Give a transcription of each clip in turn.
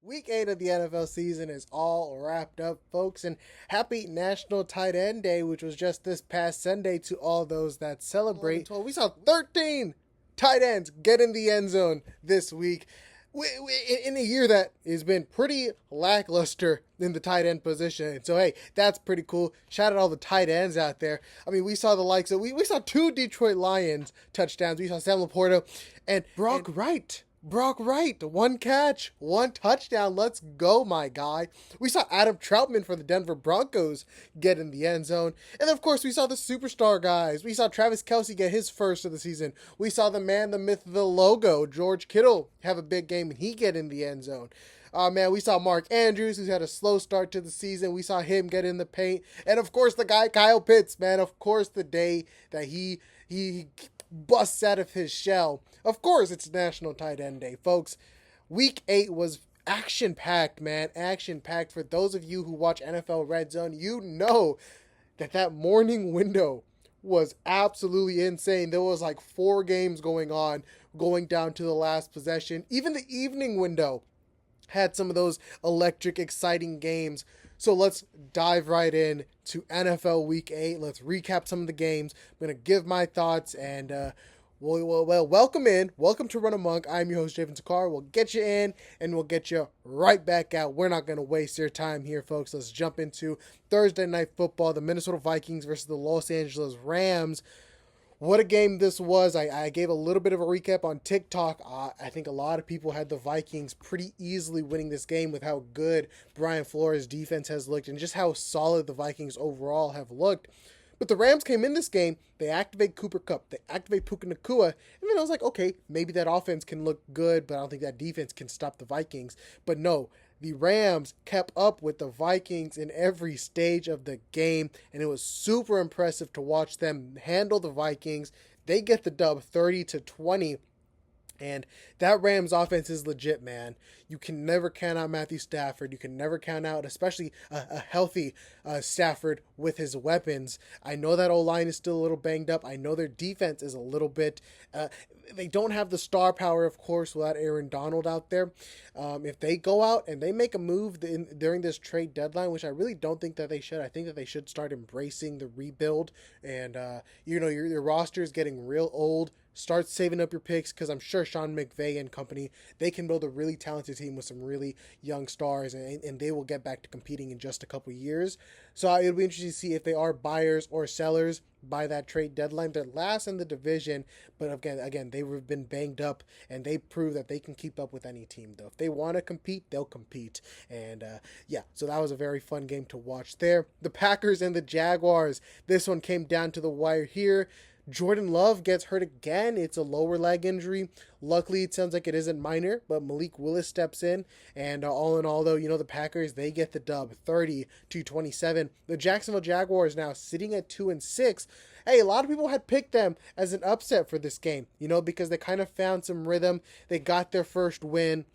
Week 8 of the NFL season is all wrapped up, folks, and happy National Tight End Day, which was just this past Sunday to all those that celebrate. We saw 13 tight ends get in the end zone this week. In a year that has been pretty lackluster in the tight end position. So, hey, that's pretty cool. Shout out all the tight ends out there. I mean, we saw the likes of, we saw two Detroit Lions touchdowns. We saw Sam Laporta and Brock Wright. One catch, one touchdown. Let's go, my guy. We saw Adam Troutman for the Denver Broncos get in the end zone. And of course, we saw the superstar guys. We saw Travis Kelce get his first of the season. We saw the man, the myth, the logo, George Kittle, have a big game and he get in the end zone. Man, we saw Mark Andrews, who's had a slow start to the season. We saw him get in the paint. And of course, the guy, Kyle Pitts, man. Of course, the day that he busts out of his shell. Of course, it's National Tight End Day, folks. Week 8 was action-packed, man. Action-packed. For those of you who watch NFL Red Zone, you know that morning window was absolutely insane. There was like 4 games going on, going down to the last possession. Even the evening window had some of those electric, exciting games. So let's dive right in to NFL Week 8. Let's recap some of the games. I'm going to give my thoughts and, welcome in. Welcome to Run Amok. I'm your host, Jayden. We'll get you in and we'll get you right back out. We're not going to waste your time here, folks. Let's jump into Thursday Night Football, the Minnesota Vikings versus the Los Angeles Rams. What a game this was. I gave a little bit of a recap on TikTok. I think a lot of people had the Vikings pretty easily winning this game with how good Brian Flores' defense has looked and just how solid the Vikings overall have looked. But the Rams came in this game, they activate Cooper Kupp, they activate Puka Nacua, and then I was like, okay, maybe that offense can look good, but I don't think that defense can stop the Vikings. But no, the Rams kept up with the Vikings in every stage of the game, and it was super impressive to watch them handle the Vikings. They get the dub 30-20. And that Rams offense is legit, man. You can never count out Matthew Stafford. You can never count out, especially a healthy Stafford with his weapons. I know that O-line is still a little banged up. I know their defense is a little bit... they don't have the star power, of course, without Aaron Donald out there. If they go out and they make a move during this trade deadline, which I really don't think that they should. I think that they should start embracing the rebuild. And, your roster is getting real old. Start saving up your picks because I'm sure Sean McVay and company, they can build a really talented team with some really young stars and they will get back to competing in just a couple years. So it'll be interesting to see if they are buyers or sellers by that trade deadline. They're last in the division, but again, they've been banged up and they prove that they can keep up with any team though. If they want to compete, they'll compete. And so that was a very fun game to watch there. The Packers and the Jaguars. This one came down to the wire here. Jordan Love gets hurt again. It's a lower leg injury. Luckily, it sounds like it isn't minor, but Malik Willis steps in. And all in all, though, the Packers, they get the dub 30-27. The Jacksonville Jaguars now sitting at 2-6. Hey, a lot of people had picked them as an upset for this game, because they kind of found some rhythm. They got their first win.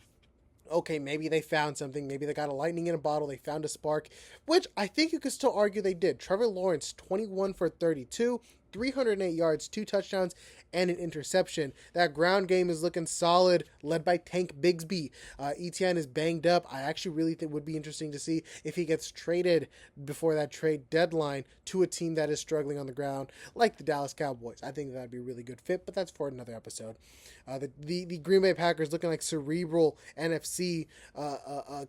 Okay, maybe they found something. Maybe they got a lightning in a bottle. They found a spark, which I think you could still argue they did. Trevor Lawrence, 21 for 32. 308 yards, 2 touchdowns, and an interception. That ground game is looking solid, led by Tank Bigsby. Etienne is banged up. I actually really think it would be interesting to see if he gets traded before that trade deadline to a team that is struggling on the ground, like the Dallas Cowboys. I think that'd be a really good fit, but that's for another episode. The Green Bay Packers looking like cerebral NFC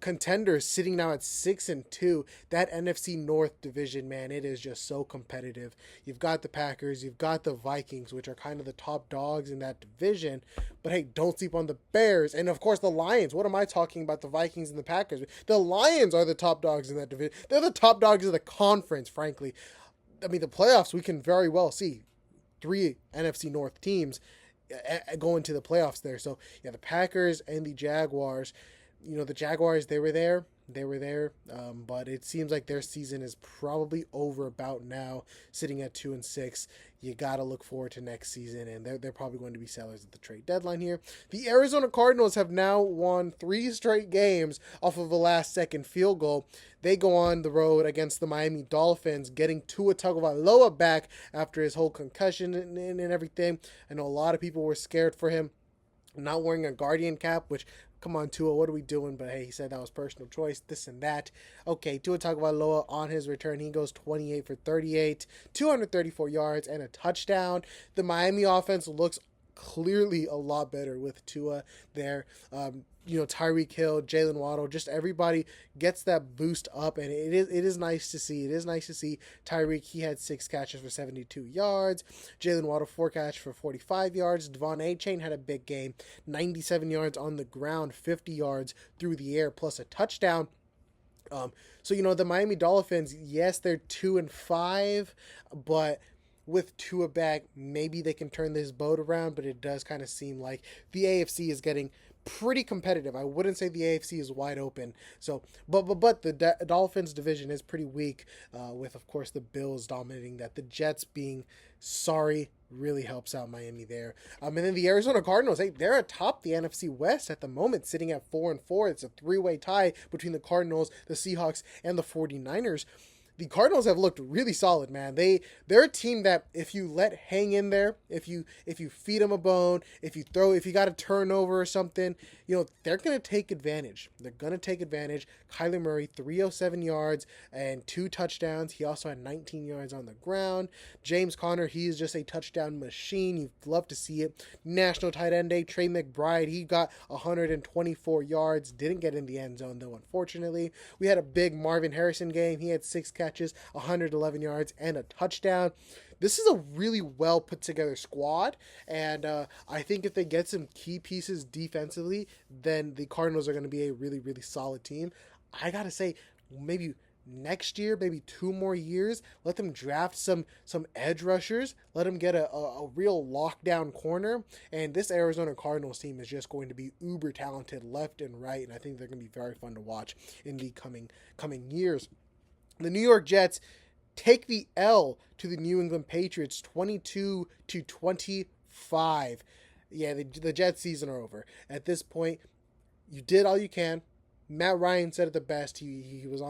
contenders, sitting now at 6-2. That NFC North division, man, it is just so competitive. You've got the Packers, you've got the Vikings, which are kind of the top dogs in that division. But hey, don't sleep on the Bears. And of course, the Lions. What am I talking about? The Vikings and the Packers. The Lions are the top dogs in that division. They're the top dogs of the conference, frankly. I mean, the playoffs, we can very well see 3 NFC North teams going to the playoffs there. So, yeah, the Packers and the Jaguars. The Jaguars, they were there. But it seems like their season is probably over about now, sitting at 2-6. You got to look forward to next season, and they're probably going to be sellers at the trade deadline here. The Arizona Cardinals have now won 3 straight games off of a last-second field goal. They go on the road against the Miami Dolphins, getting Tua Tagovailoa back after his whole concussion and everything. I know a lot of people were scared for him not wearing a Guardian cap, which come on, Tua, what are we doing? But hey, he said that was personal choice, this and that. Okay, Tua Tagovailoa on his return, he goes 28 for 38, 234 yards, and a touchdown. The Miami offense looks clearly a lot better with Tua there. Tyreek Hill, Jaylen Waddle, just everybody gets that boost up, and it is nice to see. It is nice to see Tyreek. He had 6 catches for 72 yards. Jaylen Waddle 4 catches for 45 yards. Devon Achane had a big game, 97 yards on the ground, 50 yards through the air, plus a touchdown. The Miami Dolphins, yes, they're 2-5, but with Tua back, maybe they can turn this boat around, but it does kind of seem like the AFC is getting pretty competitive. I wouldn't say the AFC is wide open. So, but the Dolphins division is pretty weak, with, of course, the Bills dominating that. The Jets being sorry really helps out Miami there. And then the Arizona Cardinals, they're atop the NFC West at the moment, sitting at 4-4. It's a 3-way tie between the Cardinals, the Seahawks, and the 49ers. The Cardinals have looked really solid, man. They're a team that if you let hang in there, if you feed them a bone, if you got a turnover or something, they're going to take advantage. They're going to take advantage. Kyler Murray, 307 yards and 2 touchdowns. He also had 19 yards on the ground. James Conner, he is just a touchdown machine. You'd love to see it. National Tight End Day, Trey McBride, he got 124 yards. Didn't get in the end zone, though, unfortunately. We had a big Marvin Harrison game. He had 6 catches, 111 yards, and a touchdown. This is a really well put together squad, and I think if they get some key pieces defensively, then the Cardinals are going to be a really, really solid team. I gotta say, maybe next year, maybe 2 more years, let them draft some edge rushers, let them get a real lockdown corner, and this Arizona Cardinals team is just going to be uber talented left and right, and I think they're going to be very fun to watch in the coming years. The New York Jets take the L to the New England Patriots, 22-25. Yeah, the Jets season are over. At this point, you did all you can. Matt Ryan said it the best. He was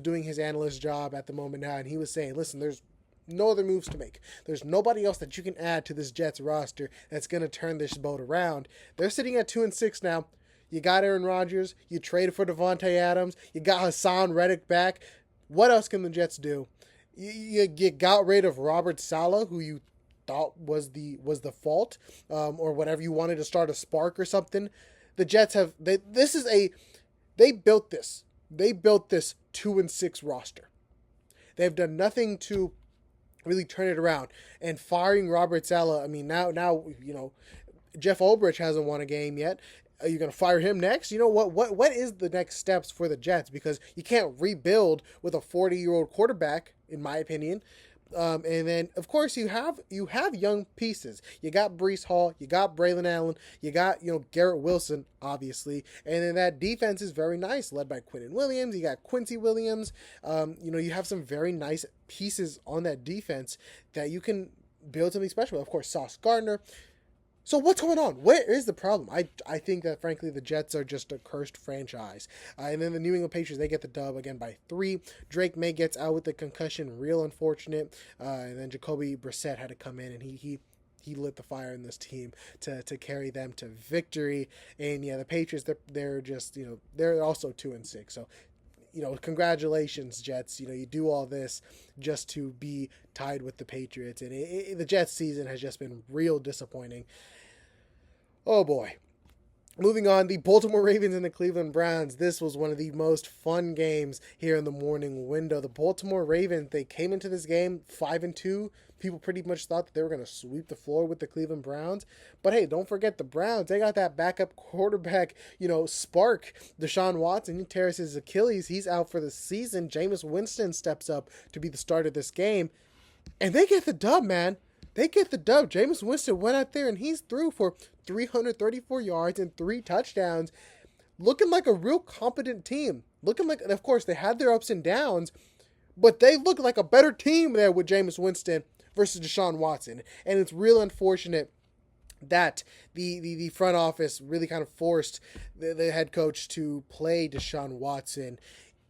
doing his analyst job at the moment now, and he was saying, listen, there's no other moves to make. There's nobody else that you can add to this Jets roster that's going to turn this boat around. They're sitting at 2-6 now. You got Aaron Rodgers. You traded for Devontae Adams. You got Hassan Reddick back. What else can the Jets do? You got rid of Robert Saleh, who you thought was the fault, or whatever. You wanted to start a spark or something. The Jets they built this 2-6 roster. They've done nothing to really turn it around. And firing Robert Saleh, I mean, now Jeff Ulbrich hasn't won a game yet. Are you going to fire him next? What is the next steps for the Jets? Because you can't rebuild with a 40-year-old quarterback, in my opinion. And then, of course, you have young pieces. You got Breece Hall, you got Braylon Allen, you got Garrett Wilson, obviously, and then that defense is very nice, led by Quinnen Williams. You got Quincy Williams. You have some very nice pieces on that defense that you can build something special. Of course, Sauce Gardner. So what's going on? Where is the problem? I think that, frankly, the Jets are just a cursed franchise. And then the New England Patriots, they get the dub again by 3. Drake May gets out with the concussion, real unfortunate. And then Jacoby Brissett had to come in, and he lit the fire in this team to carry them to victory. And yeah, the Patriots, they're just, they're also 2-6. So, congratulations, Jets. You do all this just to be tied with the Patriots. And the Jets season has just been real disappointing. Oh boy. Moving on, the Baltimore Ravens and the Cleveland Browns. This was one of the most fun games here in the morning window. The Baltimore Ravens, they came into this game 5-2. People pretty much thought that they were going to sweep the floor with the Cleveland Browns. But hey, don't forget the Browns. They got that backup quarterback, spark. Deshaun Watson, he tears his Achilles. He's out for the season. Jameis Winston steps up to be the starter of this game. And they get the dub, man. They get the dub. Jameis Winston went out there and he's through for 334 yards and 3 touchdowns. Looking like a real competent team. Looking like, and of course, they had their ups and downs, but they look like a better team there with Jameis Winston versus Deshaun Watson. And it's real unfortunate that the front office really kind of forced the head coach to play Deshaun Watson,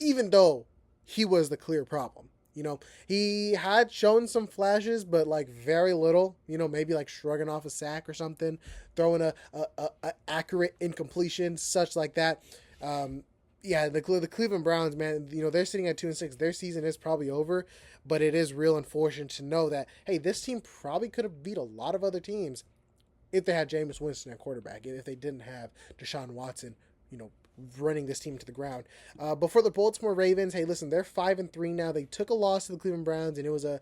even though he was the clear problem. You know, he had shown some flashes, but like very little. You know, maybe like shrugging off a sack or something, throwing a accurate incompletion, such like that. Um, yeah, the Cleveland Browns, man, you know, they're sitting at 2-6. Their season is probably over, but it is real unfortunate to know that, hey, this team probably could have beat a lot of other teams if they had Jameis Winston at quarterback, if they didn't have Deshaun Watson, you know, running this team to the ground. But for the Baltimore Ravens, hey, listen, they're 5-3 now. They took a loss to the Cleveland Browns, and it was an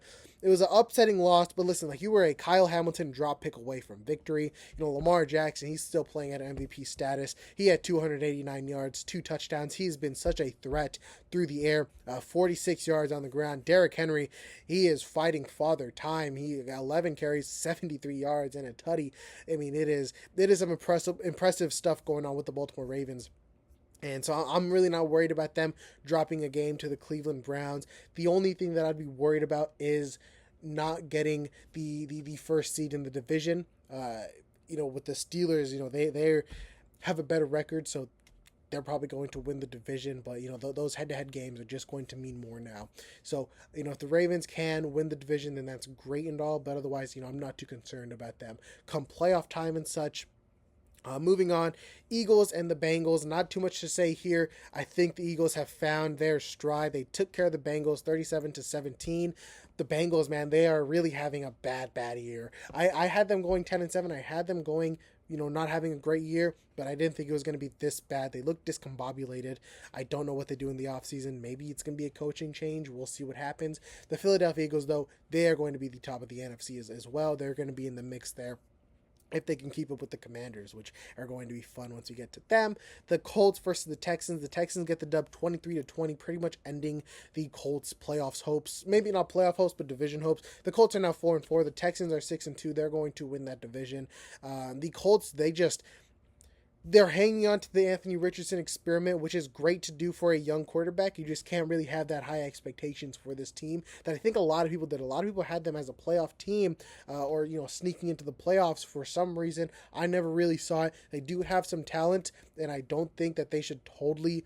upsetting loss. But listen, like, you were a Kyle Hamilton drop pick away from victory. You know, Lamar Jackson, he's still playing at MVP status. He had 289 yards, 2 touchdowns. He's been such a threat through the air. 46 yards on the ground. Derrick Henry, he is fighting father time. He got 11 carries, 73 yards, and a tutty. I mean, it is some impressive stuff going on with the Baltimore Ravens. And so I'm really not worried about them dropping a game to the Cleveland Browns. The only thing that I'd be worried about is not getting the first seed in the division. You know, with the Steelers, you know, they have a better record, so they're probably going to win the division. But, you know, those head-to-head games are just going to mean more now. So, you know, if the Ravens can win the division, then that's great and all. But otherwise, you know, I'm not too concerned about them. Come playoff time and such, moving on, Eagles and the Bengals. Not too much to say here. I think the Eagles have found their stride. They took care of the Bengals 37-17. The Bengals, man, they are really having a bad year. I had them going 10-7. I had them going, you know, not having a great year, but I didn't think it was going to be this bad. They look discombobulated. I don't know what they do in the offseason. Maybe it's going to be a coaching change. We'll see what happens. The Philadelphia Eagles, though, they are going to be the top of the NFC as well. They're going to be in the mix there, if they can keep up with the Commanders, which are going to be fun once we get to them. The Colts versus the Texans. The Texans get the dub 23-20, pretty much ending the Colts' playoffs hopes. Maybe not playoff hopes, but division hopes. The Colts are now 4-4. The Texans are 6-2. They're going to win that division. The Colts, they're hanging on to the Anthony Richardson experiment, which is great to do for a young quarterback. You just can't really have that high expectations for this team that I think a lot of people did. A lot of people had them as a playoff team, or, you know, sneaking into the playoffs for some reason. I never really saw it. They do have some talent, and I don't think that they should totally,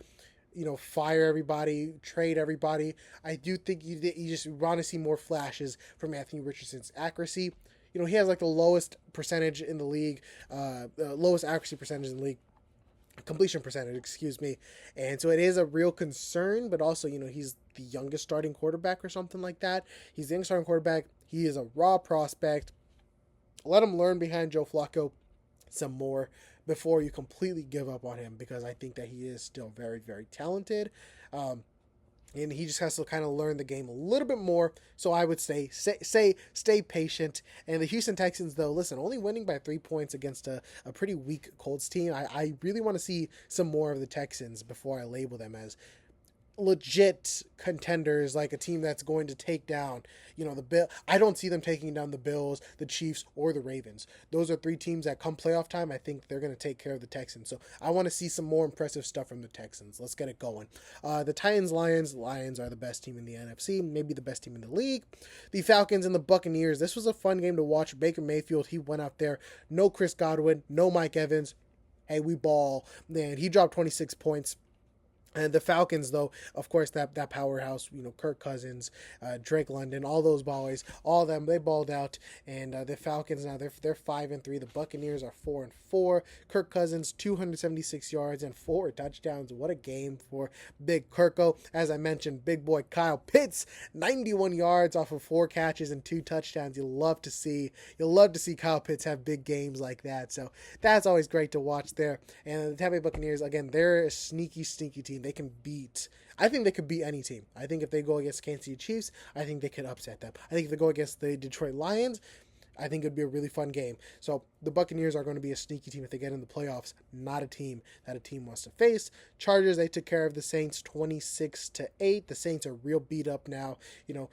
you know, fire everybody, trade everybody. I do think you just want to see more flashes from Anthony Richardson's accuracy. You know, he has like the lowest percentage in the league, lowest accuracy percentage in the league, completion percentage, excuse me. And so it is a real concern, but also, you know, he's the youngest starting quarterback or something like that. He's the youngest starting quarterback. He is a raw prospect. Let him learn behind Joe Flacco some more before you completely give up on him, because I think that he is still very, very talented. And he just has to kind of learn the game a little bit more. So I would say stay patient. And the Houston Texans, though, listen, only winning by 3 points against a pretty weak Colts team. I really want to see some more of the Texans before I label them as legit contenders, like a team that's going to take down, you know, the Bill. I don't see them taking down the Bills, the Chiefs, or the Ravens. Those are 3 teams that come playoff time, I think they're going to take care of the Texans. So I want to see some more impressive stuff from the Texans. Let's get it going. The Titans, Lions are the best team in the NFC, maybe the best team in the league. The Falcons and the Buccaneers. This was a fun game to watch. Baker Mayfield, he went out there. No Chris Godwin, no Mike Evans. Hey, we ball. Man, he dropped 26 points. And the Falcons, though, of course, that powerhouse, you know, Kirk Cousins, Drake London, all those boys, all of them, they balled out. And the Falcons now, they're 5-3. The Buccaneers are 4-4. Kirk Cousins, 276 yards and 4 touchdowns. What a game for Big Kirko. As I mentioned, big boy Kyle Pitts, 91 yards off of 4 catches and 2 touchdowns. You'll love to see Kyle Pitts have big games like that. So that's always great to watch there. And the Tampa Bay Buccaneers, again, they're a sneaky team. I think they could beat any team. I think if they go against Kansas City Chiefs, I think they could upset them. I think if they go against the Detroit Lions, I think it would be a really fun game. So the Buccaneers are going to be a sneaky team if they get in the playoffs, not a team that a team wants to face. Chargers, they took care of the Saints 26-8. The Saints are real beat up now. You know,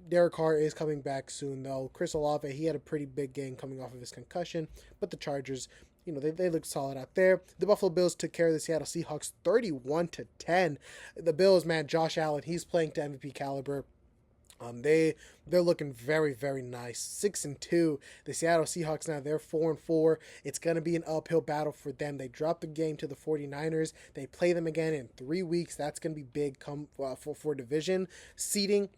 Derek Carr is coming back soon, though. Chris Olave, he had a pretty big game coming off of his concussion, but the Chargers, you know, they look solid out there. The Buffalo Bills took care of the Seattle Seahawks 31-10. The Bills, man, Josh Allen, he's playing to MVP caliber. They're looking very, very nice. 6-2. The Seattle Seahawks now, they're 4-4. It's gonna be an uphill battle for them. They dropped the game to the 49ers. They play them again in 3 weeks. That's gonna be big for division seeding.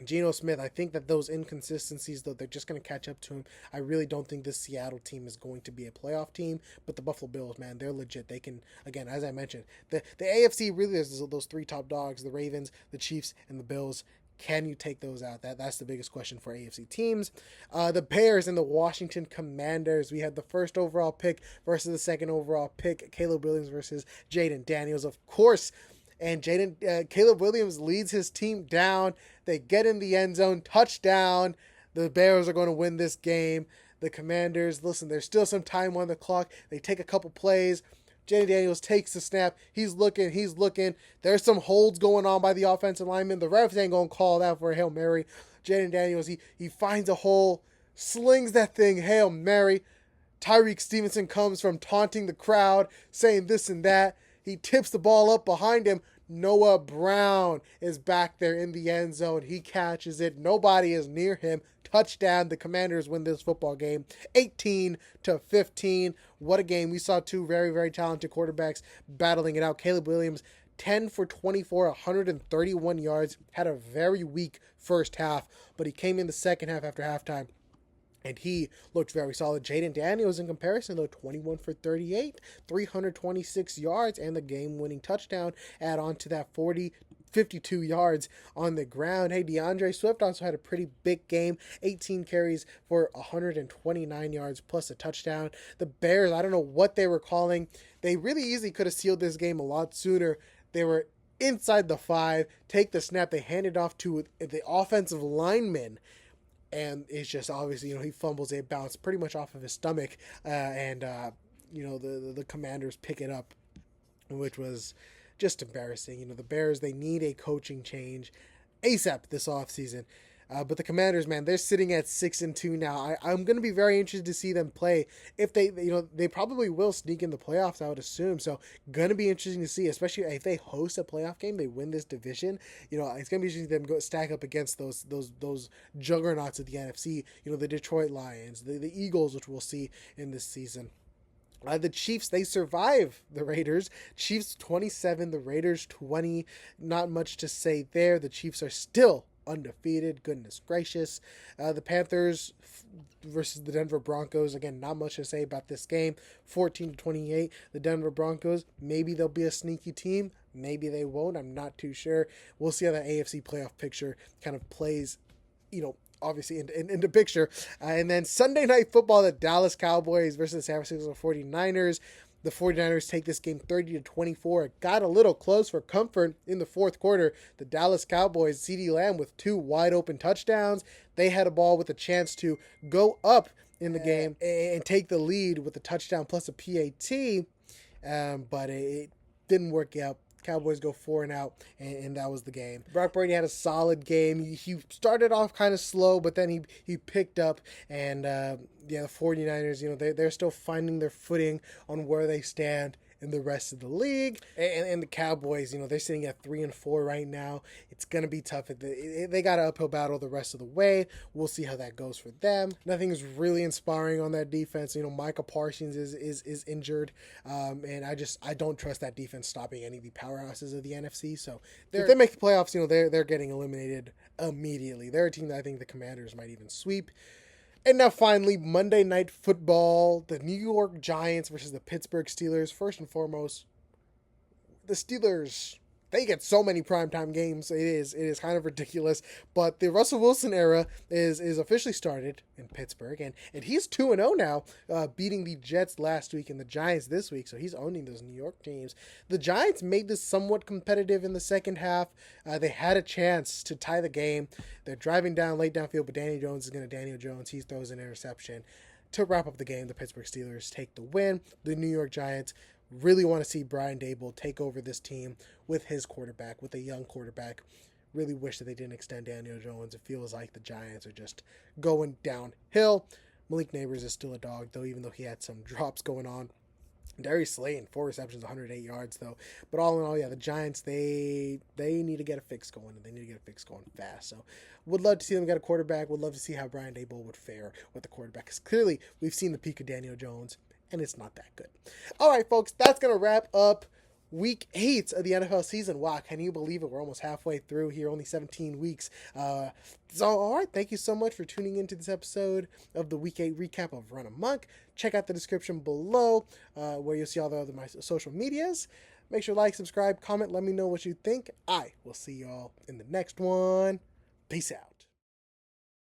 Geno Smith, I think that those inconsistencies, though, they're just going to catch up to him. I really don't think this Seattle team is going to be a playoff team, but the Buffalo Bills, man, they're legit. They can, again, as I mentioned, the AFC really is those three top dogs, the Ravens, the Chiefs, and the Bills. Can you take those out? That's the biggest question for AFC teams. The Bears and the Washington Commanders. We had the first overall pick versus the second overall pick. Caleb Williams versus Jayden Daniels, of course. And Caleb Williams leads his team down. They get in the end zone, touchdown. The Bears are going to win this game. The Commanders, listen, there's still some time on the clock. They take a couple plays. Jayden Daniels takes the snap. He's looking. There's some holds going on by the offensive lineman. The refs ain't going to call that for a Hail Mary. Jayden Daniels, he finds a hole, slings that thing, Hail Mary. Tyreek Stevenson comes from taunting the crowd, saying this and that. He tips the ball up behind him. Noah Brown is back there in the end zone. He catches it. Nobody is near him. Touchdown. The Commanders win this football game 18-15. What a game. We saw two very, very talented quarterbacks battling it out. Caleb Williams, 10 for 24, 131 yards. Had a very weak first half, but he came in the second half after halftime, and he looked very solid. Jayden Daniels, in comparison, though, 21 for 38, 326 yards, and the game-winning touchdown. Add on to that 52 yards on the ground. Hey, DeAndre Swift also had a pretty big game. 18 carries for 129 yards plus a touchdown. The Bears, I don't know what they were calling. They really easily could have sealed this game a lot sooner. They were inside the 5, take the snap. They hand it off to the offensive lineman. And it's just obviously, he fumbles it, bounced pretty much off of his stomach, and the Commanders pick it up, which was just embarrassing. The Bears, they need a coaching change ASAP this offseason. But the Commanders, man, they're sitting at 6-2 now. I'm going to be very interested to see them play. If they probably will sneak in the playoffs, I would assume. So, going to be interesting to see, especially if they host a playoff game, they win this division. It's going to be interesting to them go stack up against those juggernauts of the NFC. The Detroit Lions, the Eagles, which we'll see in this season. The Chiefs, they survive the Raiders. Chiefs 27, the Raiders 20. Not much to say there. The Chiefs are still undefeated. Goodness gracious. The Panthers versus the Denver Broncos. Again, not much to say about this game. 14-28. The Denver Broncos, maybe they'll be a sneaky team. Maybe they won't. I'm not too sure. We'll see how the AFC playoff picture kind of plays, obviously in the picture. And then Sunday Night Football, the Dallas Cowboys versus the San Francisco 49ers. The 49ers take this game 30-24. It got a little close for comfort in the fourth quarter. The Dallas Cowboys, CeeDee Lamb with 2 wide open touchdowns. They had a ball with a chance to go up in the game and take the lead with a touchdown plus a PAT, but it didn't work out. Cowboys go 4-out, and that was the game. Brock Purdy had a solid game. He started off kind of slow, but then he picked up, and the 49ers, they're still finding their footing on where they stand in the rest of the league. And the Cowboys, they're sitting at 3-4 right now. It's going to be tough. They got an uphill battle the rest of the way. We'll see how that goes for them. Nothing is really inspiring on that defense. Micah Parsons is injured. And I don't trust that defense stopping any of the powerhouses of the NFC. So if they make the playoffs, they're getting eliminated immediately. They're a team that I think the Commanders might even sweep. And now finally, Monday Night Football, the New York Giants versus the Pittsburgh Steelers. First and foremost, the Steelers, they get so many primetime games. It is kind of ridiculous. But the Russell Wilson era is officially started in Pittsburgh. And he's 2-0 now, beating the Jets last week and the Giants this week. So he's owning those New York teams. The Giants made this somewhat competitive in the second half. They had a chance to tie the game. They're driving down late downfield, but Daniel Jones. He throws an interception. To wrap up the game, the Pittsburgh Steelers take the win. The New York Giants really want to see Brian Daboll take over this team with his quarterback, with a young quarterback. Really wish that they didn't extend Daniel Jones. It feels like the Giants are just going downhill. Malik Neighbors is still a dog, though, even though he had some drops going on. Darius Slayton, 4 receptions, 108 yards though. But all in all, yeah, the Giants they need to get a fix going, and they need to get a fix going fast. So, would love to see them get a quarterback. Would love to see how Brian Daboll would fare with the quarterback, because clearly we've seen the peak of Daniel Jones, and it's not that good. All right, folks, that's gonna wrap up Week 8 of the NFL season. Wow, can you believe it? We're almost halfway through here, only 17 weeks. So, all right, thank you so much for tuning into this episode of the Week 8 recap of Run Amok. Check out the description below where you'll see all the other my social medias. Make sure to like, subscribe, comment, let me know what you think. I will see y'all in the next one. Peace out.